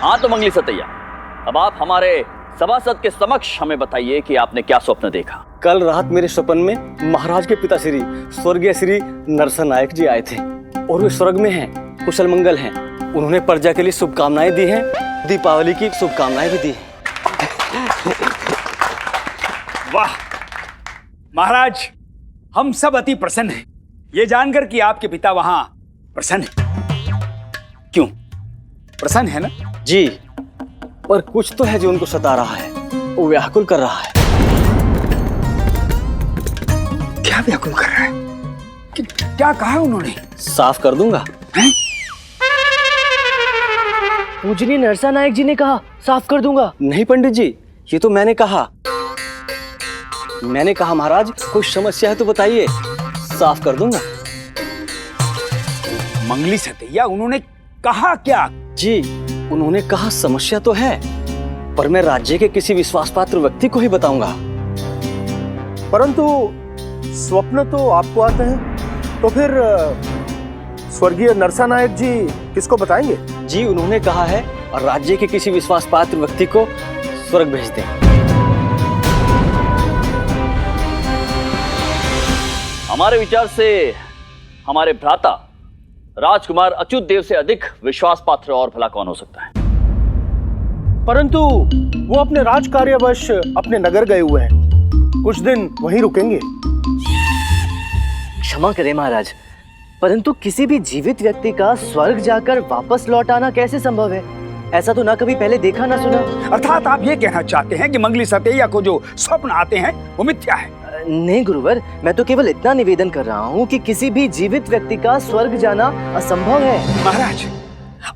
हाँ तो मंगली सतैया, अब आप हमारे सभासद के समक्ष हमें बताइए कि आपने क्या स्वप्न देखा। कल रात मेरे स्वप्न में महाराज के पिताश्री स्वर्गीय श्री नरसनायक जी आए थे और वे स्वर्ग में हैं, कुशल मंगल हैं। उन्होंने प्रजा के लिए शुभकामनाएं दी हैं, दीपावली की शुभकामनाएं भी दी हैं। वाह महाराज, हम सब अति प्रसन्न हैं ये जानकर कि आपके पिता वहां प्रसन्न है। क्यों प्रसन्न है ना? जी, पर कुछ तो है जो उनको सता रहा है, वो व्याकुल कर रहा है। क्या व्याकुल कर रहा है? क्या कहा उन्होंने? साफ कर दूंगा। पूजनीय नरसानायक जी ने कहा साफ कर दूंगा। नहीं पंडित जी, ये तो मैंने कहा। महाराज कोई समस्या है तो बताइए, साफ कर दूंगा। मंगली सतैया, उन्होंने कहा क्या? जी, उन्होंने कहा समस्या तो है, पर मैं राज्य के किसी विश्वास पात्र व्यक्ति को ही बताऊंगा। परंतु स्वप्न तो आपको आते हैं, तो फिर स्वर्गीय नरसानायक जी किसको बताएंगे? जी, उन्होंने कहा है और राज्य के किसी विश्वास पात्र व्यक्ति को स्वर्ग भेज दें। हमारे विचार से हमारे भ्राता राजकुमार अच्युत देव से अधिक विश्वास पात्र और भला कौन हो सकता है? परंतु वो अपने राज कार्यवश अपने नगर गए हुए हैं, कुछ दिन वहीं रुकेंगे। क्षमा करें महाराज, परंतु किसी भी जीवित व्यक्ति का स्वर्ग जाकर वापस लौट आना कैसे संभव है? ऐसा तो ना कभी पहले देखा ना सुना। अर्थात आप ये कहना चाहते हैं कि मंगली सतैया को जो स्वप्न आते हैं वो मिथ्या है? नहीं गुरुवर, मैं तो केवल इतना निवेदन कर रहा हूँ कि किसी भी जीवित व्यक्ति का स्वर्ग जाना असंभव है। महाराज,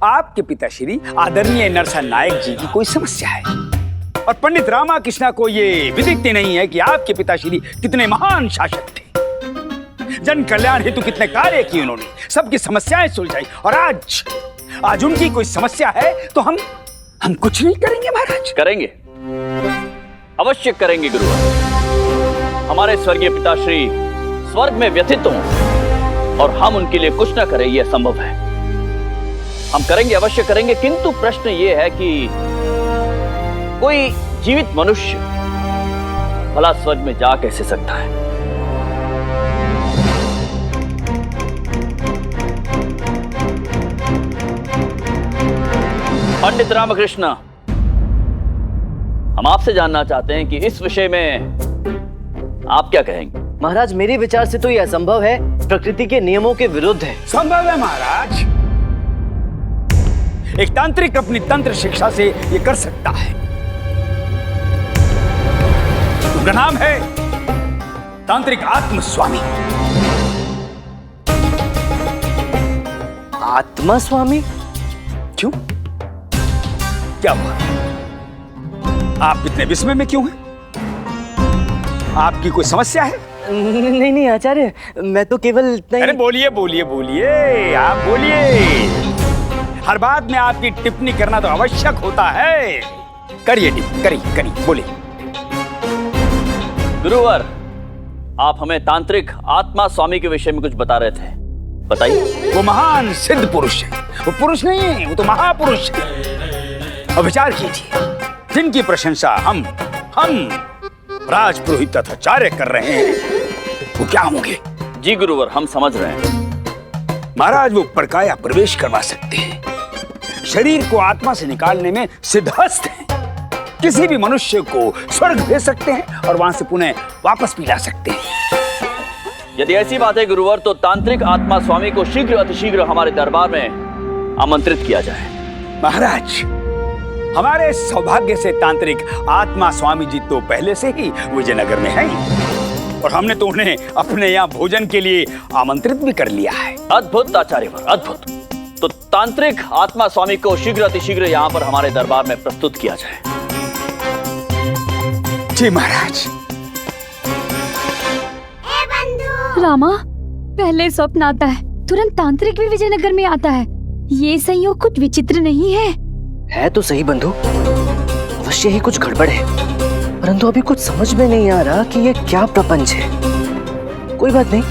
आपके पिताश्री आदरणीय नरसानायक जी की कोई समस्या है और पंडित रामाकृष्णा को ये विदित नहीं है कि आपके पिताश्री कितने महान शासक थे, जन कल्याण हेतु कितने कार्य किए उन्होंने, सबकी समस्याएं सुलझाई। और आज उनकी कोई समस्या है तो हम कुछ नहीं करेंगे महाराज? करेंगे, अवश्य करेंगे गुरुवर। हमारे स्वर्गीय पिताश्री स्वर्ग में व्यथित हों और हम उनके लिए कुछ न करें, यह संभव है। हम करेंगे, अवश्य करेंगे, किंतु प्रश्न यह है कि कोई जीवित मनुष्य भला स्वर्ग में जा कैसे सकता है? पंडित रामकृष्ण, हम आपसे जानना चाहते हैं कि इस विषय में आप क्या कहेंगे? महाराज, मेरे विचार से तो यह असंभव है, प्रकृति के नियमों के विरुद्ध है। संभव है महाराज, एक तांत्रिक अपनी तंत्र शिक्षा से ये कर सकता है। उनका नाम है तांत्रिक आत्मस्वामी। आत्मस्वामी? क्यों, क्या हुआ? आप इतने विस्मय में क्यों हैं? आपकी कोई समस्या है? नहीं आचार्य, मैं तो केवल इतना ही। अरे बोलिए बोलिए बोलिए, आप बोलिए। हर बात में आपकी टिप्पणी करना तो आवश्यक होता है। करिए करिए बोलिए। गुरुवर, आप हमें तांत्रिक आत्मा स्वामी के विषय में कुछ बता रहे थे, बताइए। वो महान सिद्ध पुरुष है, वो पुरुष नहीं है, वो तो महापुरुष है। अब विचार कीजिए, जिनकी प्रशंसा हम राजपुरोहित तथा आचार्य कर रहे हैं, वो क्या होंगे? जी गुरुवर, हम समझ रहे हैं। महाराज, वो परकाया प्रवेश करवा सकते हैं, शरीर को आत्मा से निकालने में सिद्धहस्त हैं, किसी भी मनुष्य को स्वर्ग भेज सकते हैं और वहां से पुनः वापस भी ला सकते हैं। यदि ऐसी बात है गुरुवर, तो तांत्रिक आत्मा स्वामी को शीघ्र अतिशीघ्र हमारे दरबार में आमंत्रित किया जाए। महाराज, हमारे सौभाग्य से तांत्रिक आत्मा स्वामी जी तो पहले से ही विजयनगर में हैं और हमने तो उन्हें अपने यहाँ भोजन के लिए आमंत्रित भी कर लिया है। अद्भुत आचार्यवर, अद्भुत। तो तांत्रिक आत्मा स्वामी को शीघ्र अतिशीघ्र यहाँ पर हमारे दरबार में प्रस्तुत किया जाए। जी महाराज। रामा, पहले स्वप्न आता है, तुरंत तांत्रिक भी विजयनगर में आता है। ये संयोग कुछ विचित्र नहीं है? है तो सही बंधु, अवश्य ही कुछ गड़बड़ है, परंतु अभी कुछ समझ में नहीं आ रहा कि ये क्या प्रपंच है। कोई बात नहीं,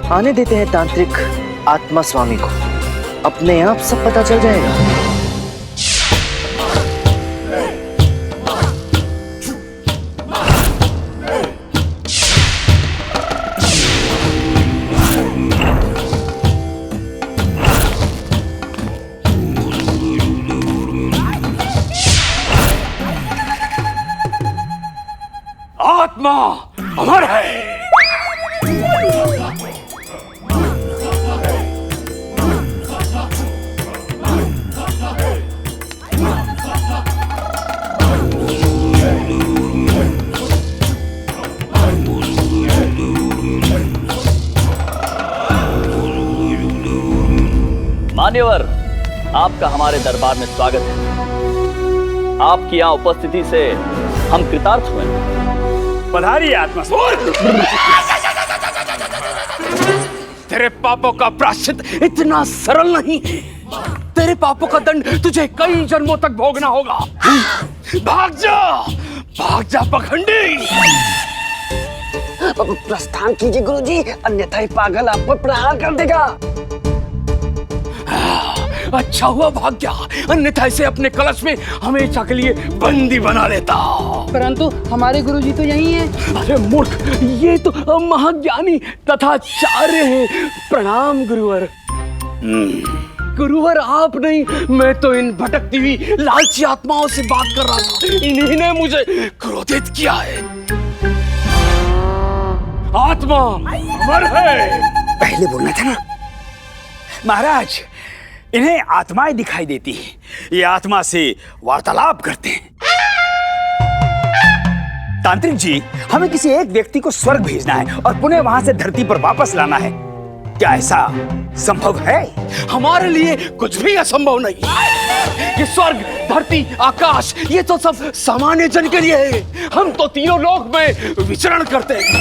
आने देते हैं तांत्रिक आत्मा स्वामी को, अपने आप सब पता चल जाएगा। आत्मा अमर है। मान्यवर, आपका हमारे दरबार में स्वागत है। आपकी यहाँ उपस्थिति से हम कृतार्थ हुए। पधारिए आत्मा। तेरे पापों का प्रायश्चित इतना सरल नहीं है। तेरे पापों का दंड तुझे कई जन्मों तक भोगना होगा। भाग जा पखंडी। प्रस्थान कीजिए गुरुजी, अन्यथा ये पागल आप पर प्रहार कर देगा। अच्छा हुआ भाग गया, अन्यथा इसे अपने कलश में हमेशा के लिए बंदी बना लेता। परंतु हमारे गुरुजी तो यही हैं। अरे मूर्ख, ये तो महाज्ञानी तथा आचार्य हैं। प्रणाम गुरुवर। गुरुवर आप नहीं, मैं तो इन भटकती हुई लालची आत्माओं से बात कर रहा था। इन्हीं ने मुझे क्रोधित किया है। आत्मा अमर है। पहले बोलना था ना। महाराज, इन्हें आत्माएं दिखाई देती हैं। ये आत्मा से वार्तालाप करते हैं। तांत्रिक जी, हमें किसी एक व्यक्ति को स्वर्ग भेजना है और पुनः वहां से धरती पर वापस लाना है। क्या ऐसा संभव है? हमारे लिए कुछ भी असंभव नहीं। ये स्वर्ग, धरती, आकाश, ये तो सब सामान्य जन के लिए है। हम तो तीनों लोक में विचरण करते हैं।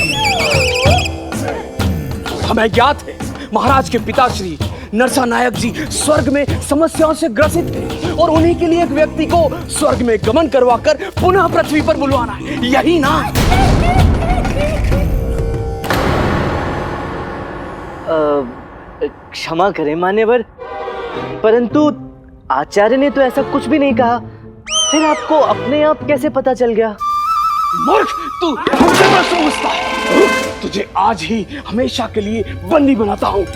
हमें ज्ञात है महाराज के पिताश्री नरसा नायक जी स्वर्ग में समस्याओं से ग्रसित थे और उन्हीं के लिए एक व्यक्ति को स्वर्ग में गमन करवाकर पुनः पृथ्वी पर बुलवाना है, यही ना? क्षमा करें मान्यवर, परंतु आचार्य ने तो ऐसा कुछ भी नहीं कहा। फिर आपको अपने आप कैसे पता चल गया? मूर्ख, तू मुझे मत समझता है। तुझे आज ही हमेशा के लिए बंदी बनाता हूँ।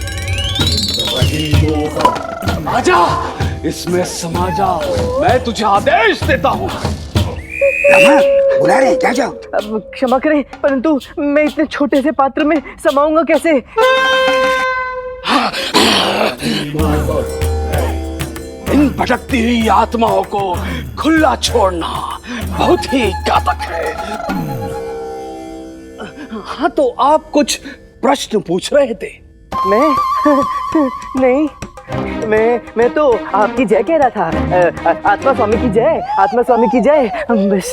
आजा, इसमें समा जा। मैं तुझे आदेश देता हूँ। बुला रहे क्या? जाओ। क्षमा करें, परंतु मैं इतने छोटे से पात्र में समाऊंगा कैसे? इन भटकती हुई आत्माओं को खुला छोड़ना बहुत ही घातक है। हाँ, तो आप कुछ प्रश्न पूछ रहे थे। मैं नहीं, मैं तो आपकी जय कह रहा था। आत्मा स्वामी की जय, आत्मा स्वामी की जय। बस।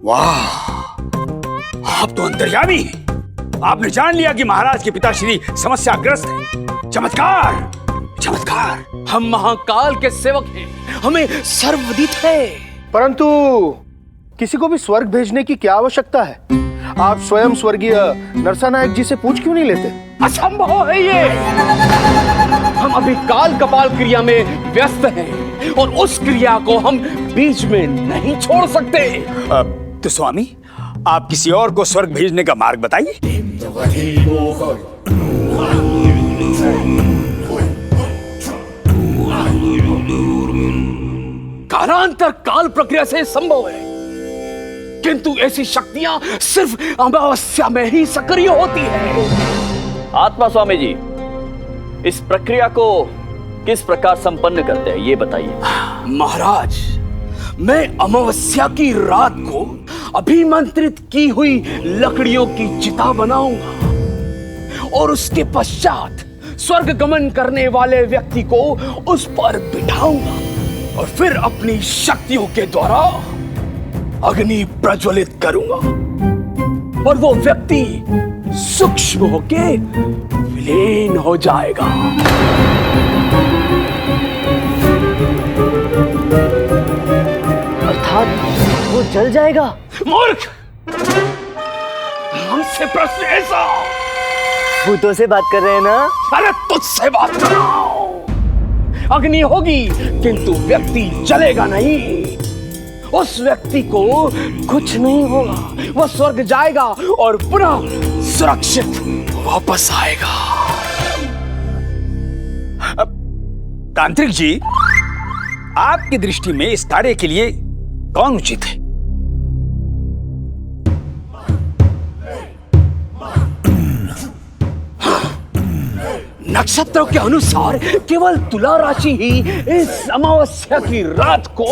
वाह, आप तो अंतर्यामी हैं। आपने जान लिया कि महाराज के पिताश्री समस्याग्रस्त हैं। चमत्कार, चमत्कार। हम महाकाल के सेवक हैं, हमें सर्वविदित है। परंतु किसी को भी स्वर्ग भेजने की क्या आवश्यकता है? आप स्वयं स्वर्गीय नरसा नायक जी से पूछ क्यों नहीं लेते? असंभव है ये। हम अभी काल कपाल क्रिया में व्यस्त हैं और उस क्रिया को हम बीच में नहीं छोड़ सकते। तो स्वामी, आप किसी और को स्वर्ग भेजने का मार्ग बताइए। कालांतर काल प्रक्रिया से संभव है, किंतु ऐसी शक्तियां सिर्फ अमावस्या में ही सक्रिय होती है। आत्मा स्वामी जी, इस प्रक्रिया को किस प्रकार संपन्न करते हैं ये बताइए। महाराज, मैं अमावस्या की रात को अभिमंत्रित की हुई लकड़ियों की चिता बनाऊंगा और उसके पश्चात स्वर्ग गमन करने वाले व्यक्ति को उस पर बिठाऊंगा और फिर अपनी शक्तियों के द्वारा अग्नि प्रज्वलित करूंगा और वो व्यक्ति सूक्ष्म होके विलीन हो जाएगा। अर्थात वो जल जाएगा? मूर्ख, हमसे प्रश्न ऐसा? भूतों से बात कर रहे हैं ना? अरे तुझसे बात कर रहा हूं। अग्नि होगी किंतु व्यक्ति जलेगा नहीं। उस व्यक्ति को कुछ नहीं होगा, वह स्वर्ग जाएगा और पुनः सुरक्षित वापस आएगा। तांत्रिक जी, आपकी दृष्टि में इस कार्य के लिए कौन उचित है? नक्षत्रों के अनुसार केवल तुला राशि ही इस अमावस्या की रात को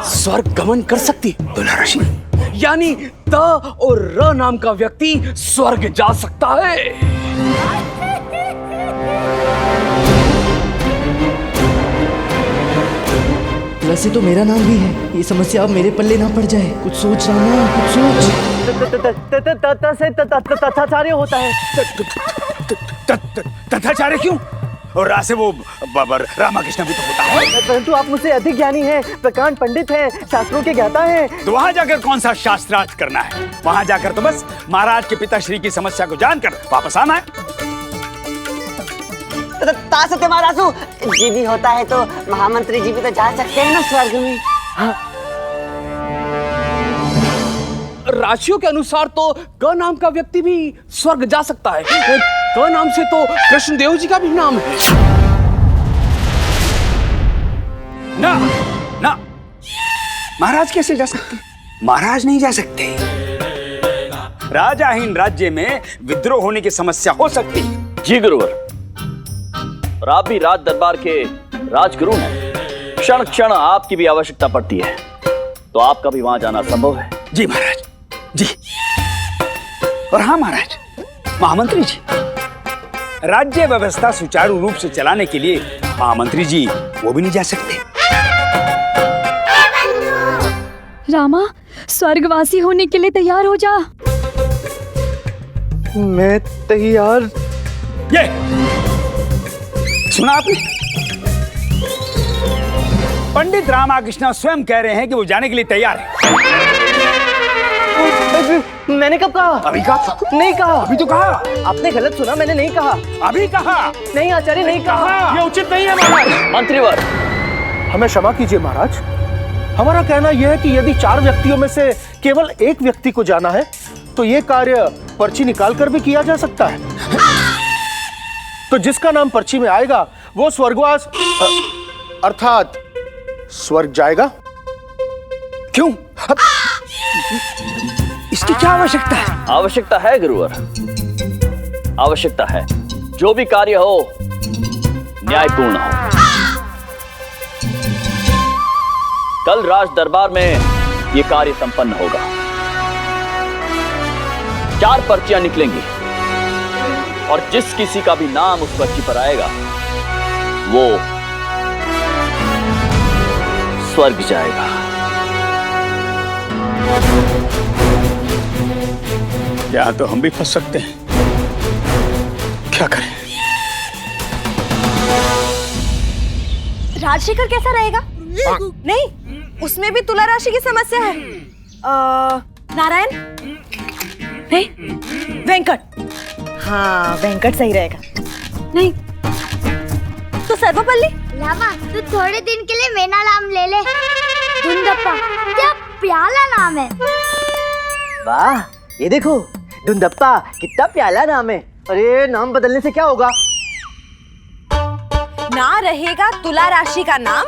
स्वर्ग गमन कर सकती है। तुला राशि यानी त और र नाम का व्यक्ति स्वर्ग जा सकता है। वैसे तो मेरा नाम भी है, ये समस्या अब मेरे पल्ले ना पड़ जाए। कुछ सोच रामा, कुछ सोच। तथाचार्य होता है। तथाचार्य क्यों? और रासे वो रामाकृष्ण भी तो होता है। परंतु आप मुझसे अधिक ज्ञानी हैं, प्रकांड पंडित हैं, शास्त्रों के ज्ञाता हैं। तो वहां जाकर कौन सा शास्त्रार्थ करना है? वहां जाकर तो बस महाराज के पिताश्री की समस्या को जानकर वापस आना है। सत्य महाराजू जी भी होता है तो महामंत्री जी भी तो जा सकते हैं ना स्वर्ग में। राशियों के अनुसार तो क नाम का व्यक्ति भी स्वर्ग जा सकता है। क नाम से तो कृष्णदेव जी का भी नाम है। ना ना, महाराज कैसे जा सकते? महाराज नहीं जा सकते। राजाहीन राज्य में विद्रोह होने की समस्या हो सकती है। जी गुरुवर, और आप भी राज दरबार के राजगुरु हैं। क्षण क्षण आपकी भी आवश्यकता पड़ती है, तो आपका भी वहां जाना संभव है। जी महाराज जी। और हाँ महाराज, महामंत्री जी, राज्य व्यवस्था सुचारू रूप से चलाने के लिए महामंत्री जी वो भी नहीं जा सकते। रामा, स्वर्गवासी होने के लिए तैयार हो जा। मैं तैयार। ये सुना आपने? पंडित रामाकृष्ण स्वयं कह रहे हैं कि वो जाने के लिए तैयार है। मैंने कब कहा? अभी कहा? नहीं कहा। अभी तो कहा। आपने गलत सुना, मैंने नहीं कहा। अभी कहा? नहीं आचार्य, नहीं कहा। ये उचित नहीं है महाराज। मंत्रीवर, हमें क्षमा कीजिए महाराज, हमारा कहना यह है कि यदि 4 व्यक्तियों में से केवल एक व्यक्ति को जाना है तो यह कार्य पर्ची निकाल कर भी किया जा सकता है। तो जिसका नाम पर्ची में आएगा वो स्वर्गवास अर्थात स्वर्ग जाएगा। क्यों? इसकी क्या आवश्यकता है? आवश्यकता है गुरुवर, आवश्यकता है। जो भी कार्य हो न्यायपूर्ण हो। कल राज दरबार में ये कार्य संपन्न होगा। 4 पर्चियां निकलेंगी और जिस किसी का भी नाम उस पर्ची पर आएगा वो स्वर्ग जाएगा। यहाँ तो हम भी फंस सकते हैं, क्या करें? राजशेखर कैसा रहेगा? नहीं, उसमें भी तुला राशि की समस्या है। नारायण नहीं, वेंकट। हाँ, वेंकट सही रहेगा। नहीं तो सर्वपल्ली। लामा, तू थोड़े दिन के लिए मेरा नाम ले ले। धुंधप्पा, क्या प्याला नाम है। वाह, ये देखो धुंधप्पा, कितना प्याला नाम है। अरे नाम बदलने से क्या होगा? ना रहेगा तुला राशि का नाम,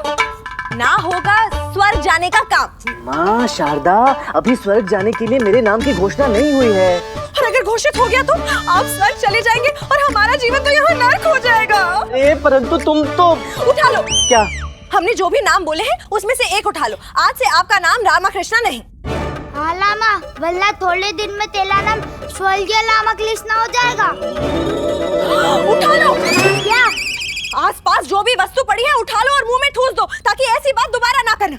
ना होगा स्वर्ग जाने का काम। माँ शारदा, अभी स्वर्ग जाने के लिए मेरे नाम की घोषणा नहीं हुई है। और अगर घोषित हो गया तो आप स्वर्ग चले जाएंगे और हमारा जीवन तो यहाँ नर्क हो जाएगा। परंतु तुम तो उठा लो। क्या? हमने जो भी नाम बोले हैं उसमें से एक उठा लो। आज से आपका नाम रामाकृष्ण नहीं। हाँ लामा, वल्ला थोड़े दिन में तेरा नाम स्वर्गीय रामाकृष्ण हो जाएगा। उठा लो। क्या? आसपास जो भी वस्तु पड़ी है उठा लो और मुंह में ठूस दो, ताकि ऐसी बात दोबारा ना करना।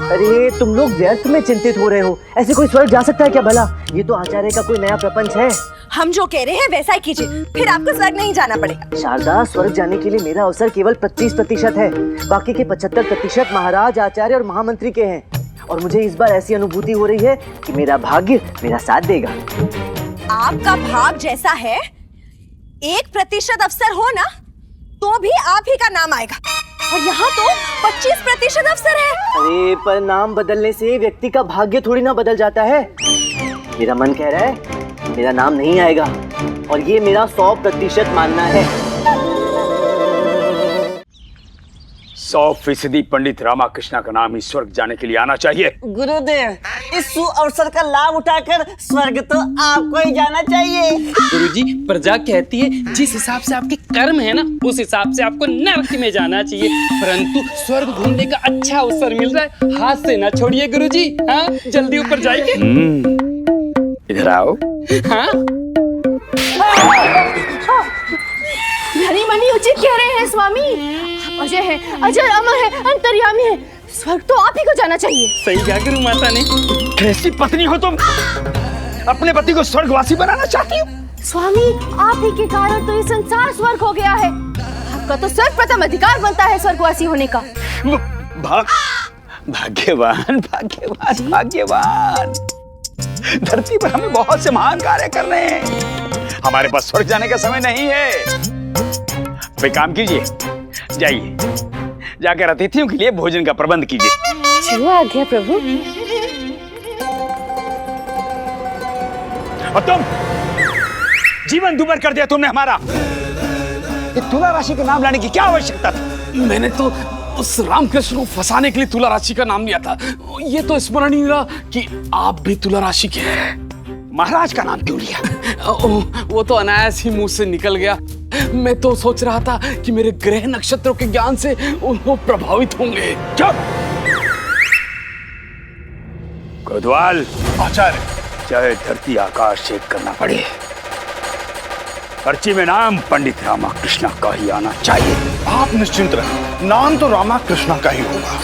अरे तुम लोग व्यर्थ में चिंतित हो रहे हो। ऐसे कोई स्वर्ग जा सकता है क्या भला? ये तो आचार्य का कोई नया प्रपंच है। हम जो कह रहे हैं वैसा ही कीजिए, फिर आपको स्वर्ग नहीं जाना पड़ेगा। शारदा, स्वर्ग जाने के लिए मेरा अवसर केवल 25% है। बाकी के 75% महाराज, आचार्य और महामंत्री के हैं। और मुझे इस बार ऐसी अनुभूति हो रही है कि मेरा भाग्य मेरा साथ देगा। आपका भाग जैसा है, 1% अवसर हो ना तो भी आप ही का नाम आएगा, और यहाँ तो 25% अवसर है। अरे पर नाम बदलने से व्यक्ति का भाग्य थोड़ी ना बदल जाता है। मेरा मन कह रहा है मेरा नाम नहीं आएगा, और ये मेरा 100% मानना है। 100% पंडित रामाकृष्णा का नाम ही स्वर्ग जाने के लिए आना चाहिए। गुरुदेव, इस सुअवसर का लाभ उठाकर स्वर्ग तो आपको ही जाना चाहिए। गुरुजी, प्रजा कहती है जिस हिसाब से आपके कर्म है ना, उस हिसाब से आपको नरक में जाना चाहिए, परंतु स्वर्ग घूमने का अच्छा अवसर मिल रहा है, हाथ से ना छोड़िए गुरुजी। हाँ, जल्दी ऊपर जाइए। इधर आओ। हाँ, धनी मनी उचित कह रहे हैं स्वामी। अजय है, अजय अमर है, अंतर्यामी है, स्वर्ग तो आप ही को जाना चाहिए। सही कहा गुरु माता ने। कैसी पत्नी हो तुम, अपने पति को स्वर्गवासी बनाना चाहती हो? स्वामी, आप ही के कारण तो ये संसार स्वर्ग हो गया है। आपका तो सर्वप्रथम अधिकार बनता है स्वर्गवासी होने का। भाग्यवान भाग्यवान भाग्यवान। धरती पर हमें बहुत से महान कार्य करने हैं, हमारे पास स्वर्ग जाने का समय नहीं है। कोई काम कीजिए, जाइए जाकर अतिथियों के लिए भोजन का प्रबंध कीजिए। जो आज्ञा प्रभु। और तुम, जीवन दुभर कर दिया तुमने हमारा। ये तुला राशि का नाम लाने की क्या आवश्यकता थी? मैंने तो उस रामकृष्ण को फंसाने के लिए तुला राशि का नाम लिया था। ये तो स्मरण ही रहा कि आप भी तुला राशि के हैं। महाराज का नाम क्यों लिया? वो तो अनायास ही मुंह से निकल गया। मैं तो सोच रहा था कि मेरे ग्रह नक्षत्रों के ज्ञान से वो प्रभावित होंगे। चुप! कोतवाल, आचार्य, चाहे धरती आकाश छेद करना पड़े, पर्ची में नाम पंडित रामाकृष्णा का ही आना चाहिए। आप निश्चिंत रहें, नाम तो रामाकृष्णा का ही होगा।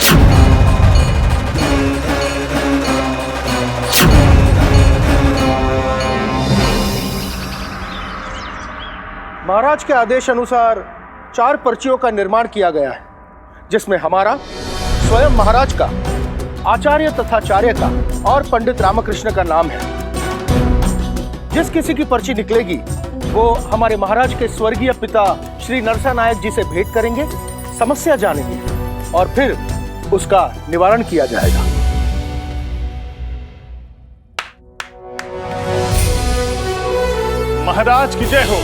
महाराज के आदेश अनुसार 4 पर्चियों का निर्माण किया गया है, जिसमें हमारा, स्वयं महाराज का, आचार्य तथा आचार्य का और पंडित रामकृष्ण का नाम है। जिस किसी की पर्ची निकलेगी वो हमारे महाराज के स्वर्गीय पिता श्री नरसा नायक जी से भेंट करेंगे, समस्या जानेंगे और फिर उसका निवारण किया जाएगा। महाराज की जय हो।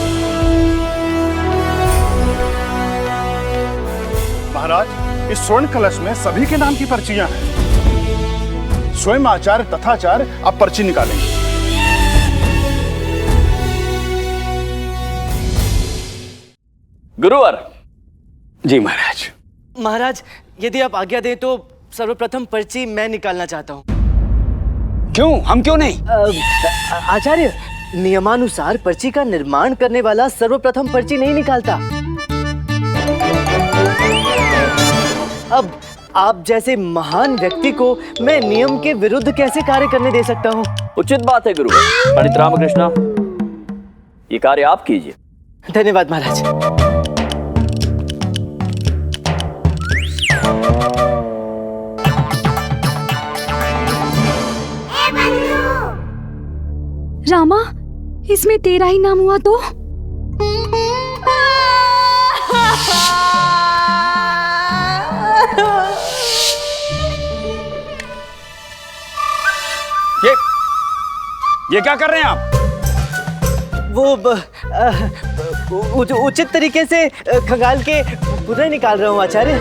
महाराज, इस स्वर्ण कलश में सभी के नाम की पर्चियां हैं। स्वयं आचार्य तथा आचार्य आप पर्ची निकालेंगे। गुरुवर। जी महाराज। महाराज, यदि आप आज्ञा दें तो सर्वप्रथम पर्ची मैं निकालना चाहता हूँ। क्यों? हम क्यों नहीं? आचार्य, नियमानुसार पर्ची का निर्माण करने वाला सर्वप्रथम पर्ची नहीं निकालता। अब आप जैसे महान व्यक्ति को मैं नियम के विरुद्ध कैसे कार्य करने दे सकता हूँ? उचित बात है गुरुवर। पंडित रामकृष्णा, ये कार्य आप कीजिए। धन्यवाद महाराज। रामा, इसमें तेरा ही नाम हुआ तो? ये क्या कर रहे हैं आप? वो उचित तरीके से खंगाल के पुनः निकाल रहा हूँ आचार्य।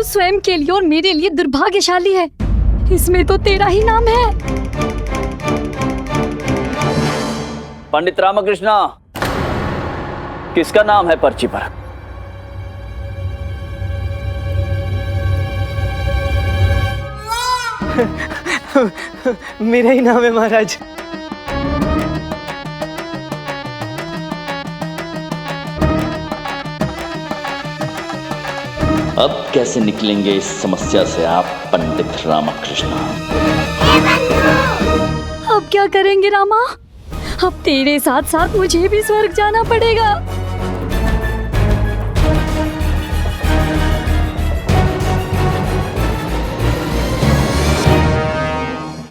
स्वयं के लिए और मेरे लिए दुर्भाग्यशाली है। इसमें तो तेरा ही नाम है। पंडित रामकृष्णा, किसका नाम है पर्ची पर? मेरा ही नाम है महाराज। अब कैसे निकलेंगे इस समस्या से आप पंडित रामाकृष्ण? अब क्या करेंगे रामा? अब तेरे साथ साथ मुझे भी स्वर्ग जाना पड़ेगा।